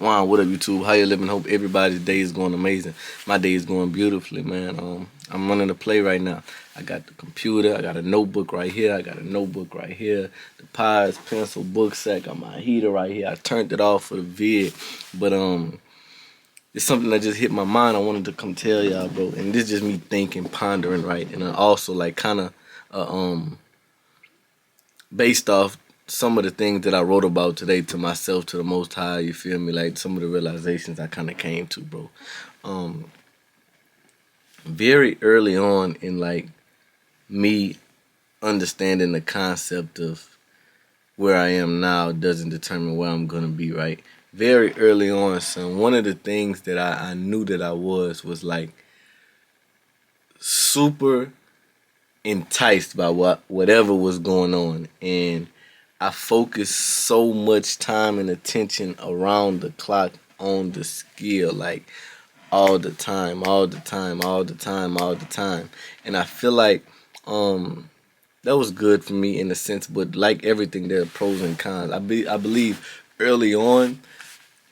Juan, what up, YouTube? How you living? Hope everybody's day is going amazing. My day is going beautifully, man. I'm running a play right now. I got the computer. I got a notebook right here. I got a notebook right here. The pies, pencil, book sack. Got my heater right here. I turned it off for the vid, but it's something that just hit my mind. I wanted to come tell y'all, bro. And this is just me thinking, pondering, right? And also like kind of based off some of the things that I wrote about today to myself, to the Most High, you feel me? Like some of the realizations I kind of came to, bro. Very early on in like me understanding the concept of where I am now doesn't determine where I'm gonna be, right? Very early on, son, one of the things that I knew that I was like super enticed by whatever was going on, and I focused so much time and attention around the clock on the skill, like all the time, all the time, all the time, all the time. And I feel like that was good for me in a sense, but like everything, there are pros and cons. I believe early on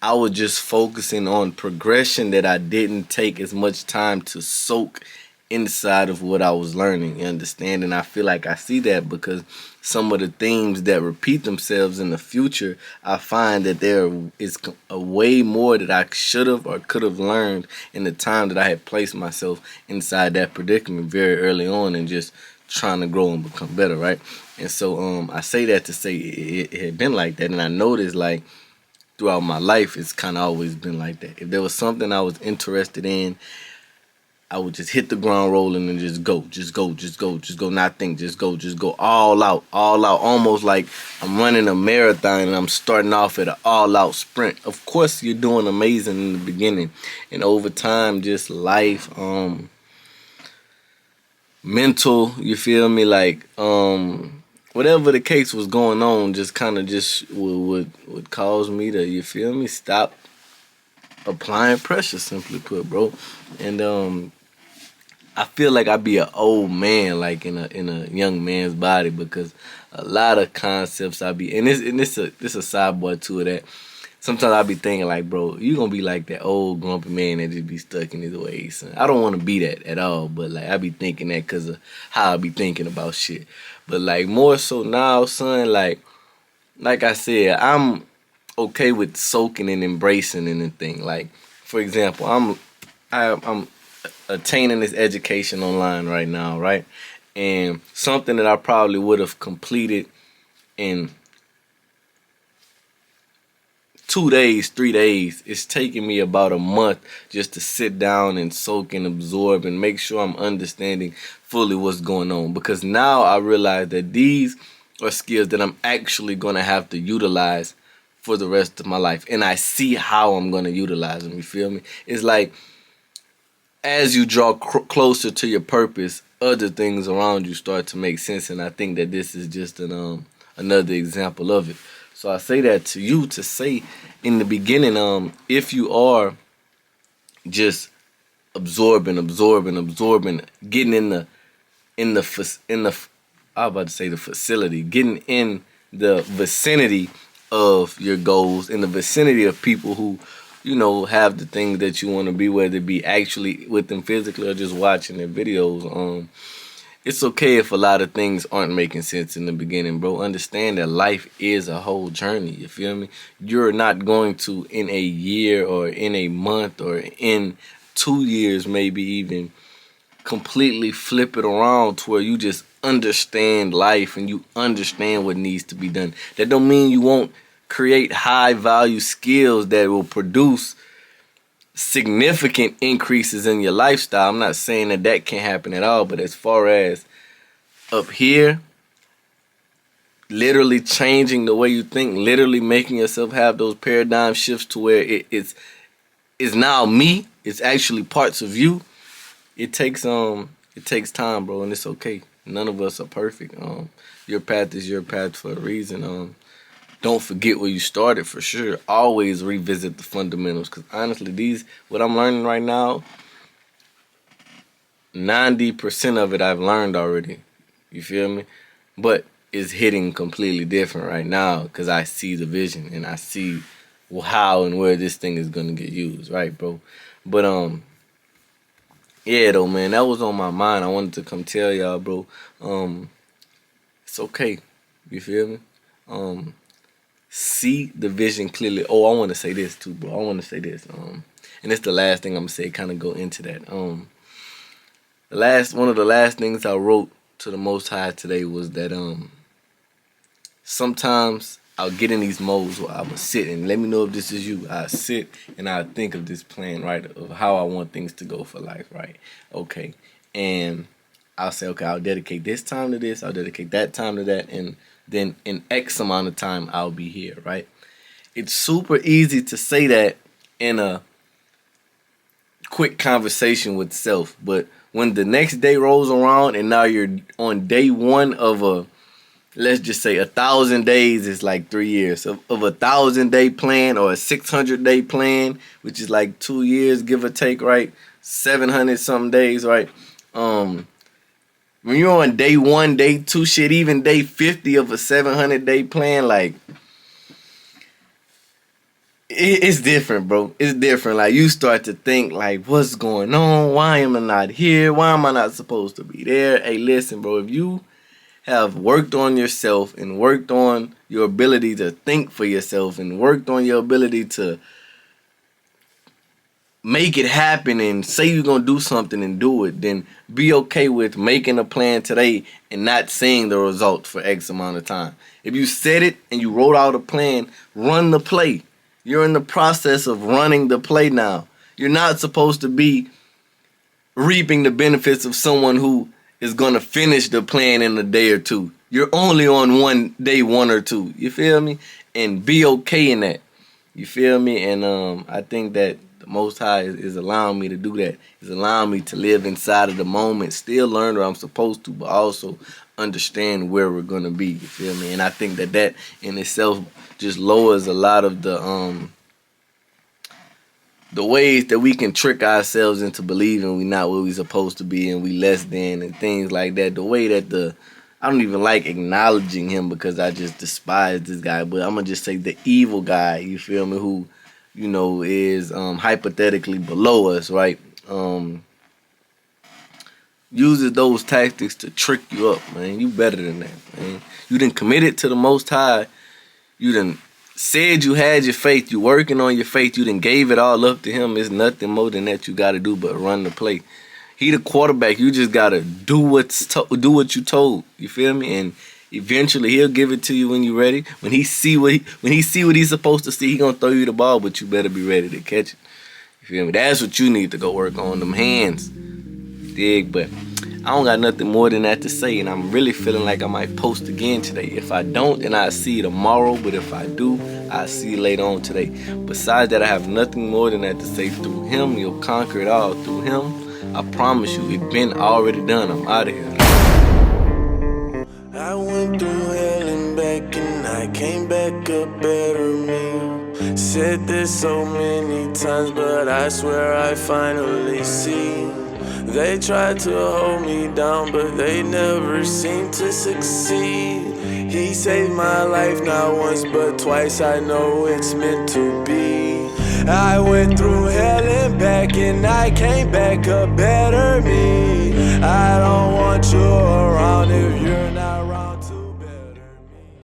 I was just focusing on progression that I didn't take as much time to soak inside of what I was learning, you understand? And I feel like I see that because some of the themes that repeat themselves in the future, I find that there is a way more that I should have or could have learned in the time that I had placed myself inside that predicament very early on and just trying to grow and become better, right? And so I say that to say it had been like that, and I noticed like throughout my life it's kind of always been like that. If there was something I was interested in, I would just hit the ground rolling and just go, just go, just go, just go, not think, just go all out, almost like I'm running a marathon and I'm starting off at an all-out sprint. Of course, you're doing amazing in the beginning, and over time, just life, mental, you feel me, like whatever the case was going on, just kind of just would cause me to, you feel me, stop applying pressure, simply put, bro. And I feel like I be an old man, like in a young man's body, because a lot of concepts I be, and this a sidebar to it, that sometimes I be thinking like, bro, you gonna be like that old grumpy man that just be stuck in his ways, son. I don't want to be that at all, but like I be thinking that because of how I be thinking about shit. But like more so now, son, like I said, I'm okay with soaking and embracing anything. Like for example, I'm attaining this education online right now, right? And something that I probably would have completed in 2 days, 3 days, it's taking me about a month just to sit down and soak and absorb and make sure I'm understanding fully what's going on. Because now I realize that these are skills that I'm actually going to have to utilize for the rest of my life. And I see how I'm going to utilize them, you feel me? It's like as you draw closer to your purpose, other things around you start to make sense. And I think that this is just another example of it. So I say that to you to say in the beginning, if you are just absorbing, getting in the I was about to say the facility, getting in the vicinity of your goals, in the vicinity of people who, you know, have the things that you want to be, whether it be actually with them physically or just watching their videos. It's okay if a lot of things aren't making sense in the beginning, bro. Understand that life is a whole journey, you feel me? You're not going to, in a year or in a month or in 2 years maybe even, completely flip it around to where you just understand life and you understand what needs to be done. That don't mean you won't create high value skills that will produce significant increases in your lifestyle. I'm not saying that that can't happen at all, but as far as up here, literally changing the way you think, literally making yourself have those paradigm shifts to where it's now me, it's actually parts of you. It takes time, bro, and it's okay. None of us are perfect. Your path is your path for a reason. Don't forget where you started, for sure. Always revisit the fundamentals, because honestly, what I'm learning right now, 90% of it I've learned already. You feel me? But it's hitting completely different right now because I see the vision and I see how and where this thing is gonna get used, right, bro? But yeah, though, man, that was on my mind. I wanted to come tell y'all, bro. It's okay. You feel me? See the vision clearly. Oh, I want to say this too, bro. I want to say this. And it's the last thing I'm gonna say. Kind of go into that. One of the last things I wrote to the Most High today was that sometimes I'll get in these modes where I will sit and let me know if this is you. I sit and I think of this plan, right, of how I want things to go for life, right? Okay, and I'll say, okay, I'll dedicate this time to this. I'll dedicate that time to that, and then in X amount of time I'll be here, right? It's super easy to say that in a quick conversation with self, but when the next day rolls around and now you're on day one of a, let's just say 1,000 days is like 3 years of 1,000-day plan, or a 600-day plan, which is like 2 years, give or take, right? 700 something days, right? When you're on day one, day two, shit, even day 50 of a 700-day plan, like, it's different, bro. It's different. Like, you start to think, like, what's going on? Why am I not here? Why am I not supposed to be there? Hey, listen, bro, if you have worked on yourself and worked on your ability to think for yourself and worked on your ability to make it happen and say you're going to do something and do it, then be okay with making a plan today and not seeing the result for X amount of time. If you said it and you wrote out a plan, run the play. You're in the process of running the play now. You're not supposed to be reaping the benefits of someone who is going to finish the plan in a day or two. You're only on day one or two. You feel me? And be okay in that. You feel me? And I think that the Most High is allowing me to do that. He's allowing me to live inside of the moment, still learn what I'm supposed to, but also understand where we're going to be. You feel me? And I think that in itself just lowers a lot of the ways that we can trick ourselves into believing we're not what we're supposed to be and we less than and things like that. The way that I don't even like acknowledging him because I just despise this guy, but I'm going to just say the evil guy, you feel me, who, you know, is hypothetically below us, right? Uses those tactics to trick you up, man. You better than that, man. You done committed to the Most High. You done said you had your faith. You working on your faith. You done gave it all up to him. There's nothing more than that you got to do but run the play. He the quarterback. You just got to do what you told. You feel me? And eventually he'll give it to you when you're ready. When he see what he's supposed to see, he gonna throw you the ball, but you better be ready to catch it. You feel me? That's what you need to go work on, them hands. Dig? But I don't got nothing more than that to say, and I'm really feeling like I might post again today. If I don't, then I'll see you tomorrow, but if I do, I'll see you later on today. Besides that, I have nothing more than that to say. Through him, you'll conquer it all. Through him, I promise you, it's been already done. I'm out of here. I went through hell and back and I came back a better me. Said this so many times, but I swear I finally see. They tried to hold me down, but they never seemed to succeed. He saved my life not once but twice, I know it's meant to be. I went through hell and back and I came back a better me. I don't want you around if you're not around to